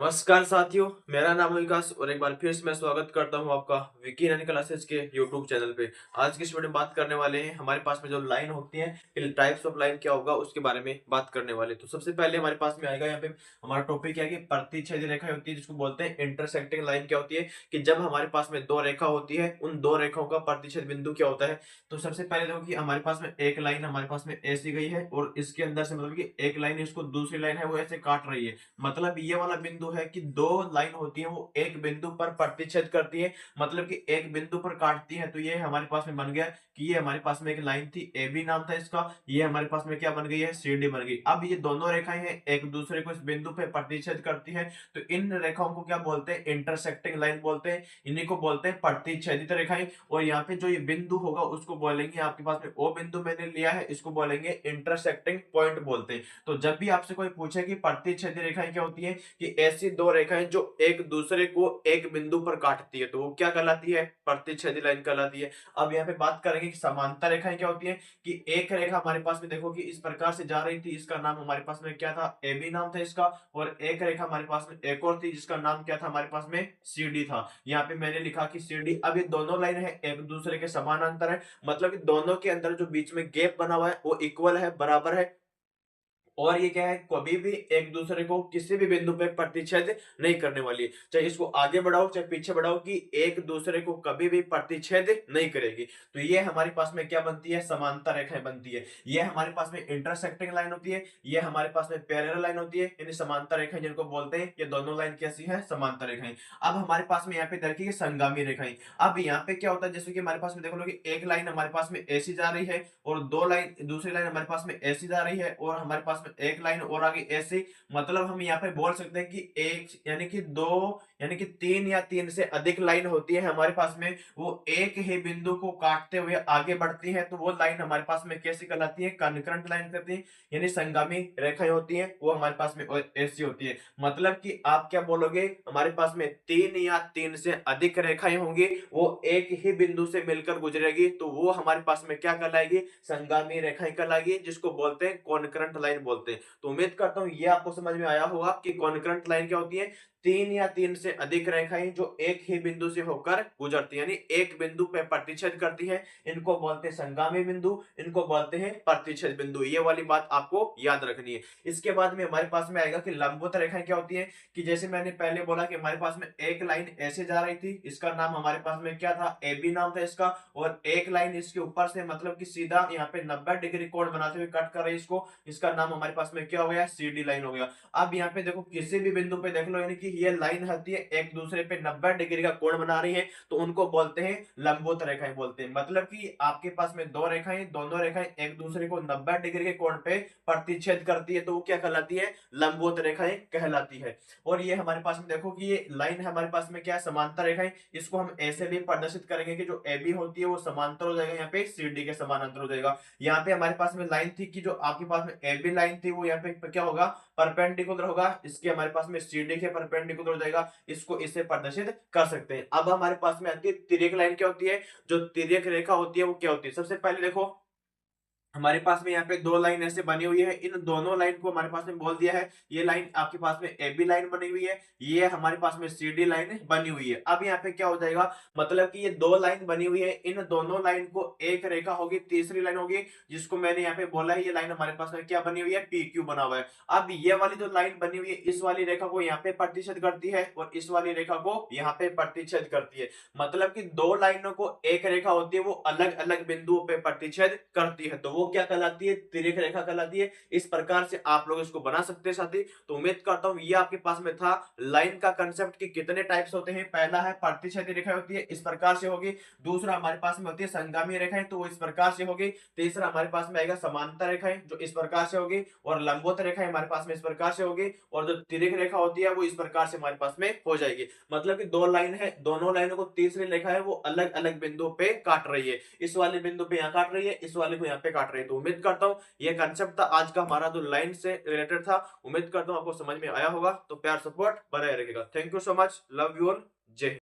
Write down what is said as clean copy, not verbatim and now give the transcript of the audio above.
नमस्कार साथियों, मेरा नाम है विकास और एक बार फिर से मैं स्वागत करता हूं आपका विकी रन क्लासेस के यूट्यूब चैनल पे। आज की इस वीडियो में बात करने वाले हैं हमारे पास में जो लाइन होती है, टाइप्स ऑफ लाइन क्या होगा उसके बारे में बात करने वाले। तो सबसे पहले हमारे पास में आएगा यहाँ पे हमारा टॉपिक क्या है कि प्रतिच्छेदी रेखा होती है जिसको बोलते हैं इंटरसेक्टिंग लाइन। क्या होती है कि जब हमारे पास में दो रेखा होती है, उन दो रेखाओं का प्रतिच्छेद बिंदु क्या होता है। तो सबसे पहले देखो कि हमारे पास में एक लाइन हमारे पास में ऐसी गई है और इसके अंदर से मतलब कि एक लाइन इसको दूसरी लाइन है वो ऐसे काट रही है। मतलब ये वाला बिंदु है कि दो लाइन होती है वो एक बिंदु पर प्रतिच्छेद करती है, मतलब कि एक बिंदु पर काटती है। तो ये हमारे पास में बन गया कि ये हमारे पास में एक लाइन थी, ए बी नाम था इसका, ये हमारे पास में क्या बन गई है, सी डी बन गई। अब ये दोनों रेखाएं हैं एक दूसरे को इस बिंदु पे प्रतिच्छेद करती है, तो इन रेखाओं को क्या बोलते हैं, इंटरसेक्टिंग लाइन बोलते हैं। इन्हीं को बोलते हैं प्रतिच्छेदित रेखाएं। और यहाँ पे जो ये बिंदु होगा उसको बोलेंगे, आपके पास में ओ बिंदु मैंने लिया है, इसको बोलेंगे इंटरसेक्टिंग पॉइंट बोलते हैं। तो जब भी आपसे कोई पूछे कि प्रतिच्छेदी रेखाएं क्या होती है, कि ऐसी दो रेखाएं जो एक दूसरे को एक बिंदु पर काटती है, तो वो क्या कहलाती है, प्रतिच्छेदी लाइन कहलाती है। अब यहाँ पे बात करेंगे कि समांतर रेखाएं क्या होती है, कि एक रेखा हमारे पास में देखो कि इस प्रकार से जा रही थी, इसका नाम हमारे पास में क्या था, ए बी नाम था इसका। और एक रेखा हमारे पास में एक और थी जिसका नाम क्या था, हमारे पास में सी डी था। यहाँ पे मैंने लिखा कि सी डी। अब ये दोनों लाइन है एक दूसरे के समानांतर है, मतलब कि दोनों के अंदर जो बीच में गैप बना हुआ है वो इक्वल है, बराबर है। और ये क्या है, कभी भी एक दूसरे को किसी भी बिंदु पे प्रतिच्छेद नहीं करने वाली है, चाहे इसको आगे बढ़ाओ चाहे पीछे बढ़ाओ, कि एक दूसरे को कभी भी प्रतिच्छेद नहीं करेगी। तो ये हमारे पास में क्या बनती है, समांतर रेखाएं बनती है। ये हमारे पास में इंटरसेक्टिंग लाइन होती है, ये हमारे पास में पैरेलल लाइन होती है, यानी समांतर रेखाएं जिनको बोलते हैं। ये दोनों लाइन कैसी है, समांतर रेखाएं। अब हमारे पास में यहाँ पे देखिए संगामी रेखाएं। अब यहाँ पे क्या होता है, जैसे कि हमारे पास में देखो कि एक लाइन हमारे पास में ऐसी जा रही है और दो लाइन दूसरी लाइन हमारे पास में ऐसी जा रही है और हमारे पास में एक लाइन और आगे ऐसी। मतलब हम यहाँ पे बोल सकते हैं कि एक यानी कि दो यानी कि तीन या तीन से अधिक लाइन होती है हमारे पास में, वो एक ही बिंदु को काटते हुए आगे बढ़ती है, तो वो लाइन हमारे पास में कैसी कहलाती है, कनकरंट लाइन कहती है, यानी संगामी रेखाएं होती है वो हमारे पास में ऐसी होती है। मतलब कि आप क्या बोलोगे, हमारे पास में तीन या तीन से अधिक रेखाएं होंगी, वो एक ही बिंदु से मिलकर गुजरेगी, तो वो हमारे पास में क्या कहलाएगी, संगामी रेखाएं कहलाएगी, जिसको बोलते हैं कॉन्करेंट लाइन बोलते हैं। तो उम्मीद करता हूं ये आपको समझ में आया होगा कि कॉन्करेंट लाइन क्या होती है, तीन या तीन से अधिक रेखाएं जो एक ही बिंदु से होकर गुजरती है, यानी एक बिंदु पे प्रतिच्छेद करती है। इनको बोलते हैं संगामी बिंदु, इनको बोलते हैं प्रतिच्छेद बिंदु। ये वाली बात आपको याद रखनी है। इसके बाद में हमारे पास में आएगा कि लंबवत रेखाएं क्या होती है, कि जैसे मैंने पहले बोला कि हमारे पास में एक लाइन ऐसे जा रही थी, इसका नाम हमारे पास में क्या था, ए बी नाम था इसका। और एक लाइन इसके ऊपर से मतलब कि सीधा यहाँ पे 90 डिग्री कोण बनाते हुए कट कर रही है इसको, इसका नाम हमारे पास में क्या हो गया, सी डी लाइन हो गया। अब यहाँ पे देखो किसी भी बिंदु पे देख लो, यानी कि ये लाइन होती है एक दूसरे पे 90 डिग्री का कोण बना रही है, तो उनको बोलते हैं लंबवत रेखाएं बोलते हैं। मतलब कि आपके पास में दो रेखाएं, दोनों रेखाएं एक दूसरे को 90 डिग्री के कोण पे प्रतिच्छेद करती है, तो वो क्या कहलाती है, लंबवत रेखाएं कहलाती है। और ये हमारे पास में देखो कि ये लाइन है हमारे पास में क्या है, समांतर रेखाएं। इसको हम ऐसे भी प्रदर्शित करेंगे कि जो ए बी होती है वो समांतर हो जाएगा, यहाँ पे सी डी के समानांतर हो जाएगा। यहाँ पे हमारे पास में लाइन थी कि जो आपके पास में ए बी लाइन थी वो यहाँ पे क्या होगा, परपेंडिकुलर होगा, इसके हमारे पास में सी डी के परपेंडिकुलर हो जाएगा, इसको इससे प्रदर्शित कर सकते हैं। अब हमारे पास में आती है तिर्यक लाइन। क्या होती है, जो तिर्यक रेखा होती है वो क्या होती है, सबसे पहले देखो हमारे पास में यहाँ पे दो लाइन ऐसे बनी हुई है, इन दोनों लाइन को हमारे पास में बोल दिया है, ये लाइन आपके पास में ए बी लाइन बनी हुई है, ये हमारे पास में सी डी लाइन बनी हुई है। अब यहाँ पे क्या हो जाएगा, मतलब कि ये दो लाइन बनी हुई है, इन दोनों लाइन को एक रेखा होगी, तीसरी लाइन होगी, जिसको मैंने यहाँ पे बोला है, ये लाइन हमारे पास में क्या बनी हुई है, पी क्यू बना हुआ है। अब ये वाली जो लाइन बनी हुई है, इस वाली रेखा को यहाँ पे प्रतिच्छेद करती है और इस वाली रेखा को यहाँ पे प्रतिच्छेद करती है। मतलब कि दो लाइनों को एक रेखा होती है वो अलग अलग बिंदुओं पे प्रतिच्छेद करती है, तो वो क्या कहलाती है, तिर्यक रेखा कहलाती है। इस प्रकार से आप लोग इसको बना सकते हैं साथी। तो उम्मीद करता हूं ये आपके पास में था लाइन का कंसेप्ट कि कितने टाइप्स होते हैं। पहला है प्रतिच्छेदी रेखा होती है, इस प्रकार से होगी। दूसरा हमारे पास में होती है संगामी रेखाएं, तो वो इस प्रकार से होगी। तीसरा हमारे पास में आएगा समांतर रेखाएं, जो इस प्रकार से होगी। और लंबवत रेखाएं हमारे पास में इस प्रकार से होगी। और जो तिर्यक रेखा होती है वो इस प्रकार से हमारे पास में हो जाएगी। मतलब कि दो लाइन है, दोनों लाइनों को तीसरी रेखा है वो अलग अलग बिंदुओं पे काट रही है, इस वाले बिंदु पे यहाँ काट रही है, इस वाले को यहाँ पे काट रही है। तो उम्मीद करता हूँ ये कंसेप्ट था आज का हमारा जो लाइन से रिलेटेड था। उम्मीद करता हूँ आपको समझ में आया होगा। तो प्यार सपोर्ट बनाए रखेगा। Thank you so much, love you all, जय हिंद।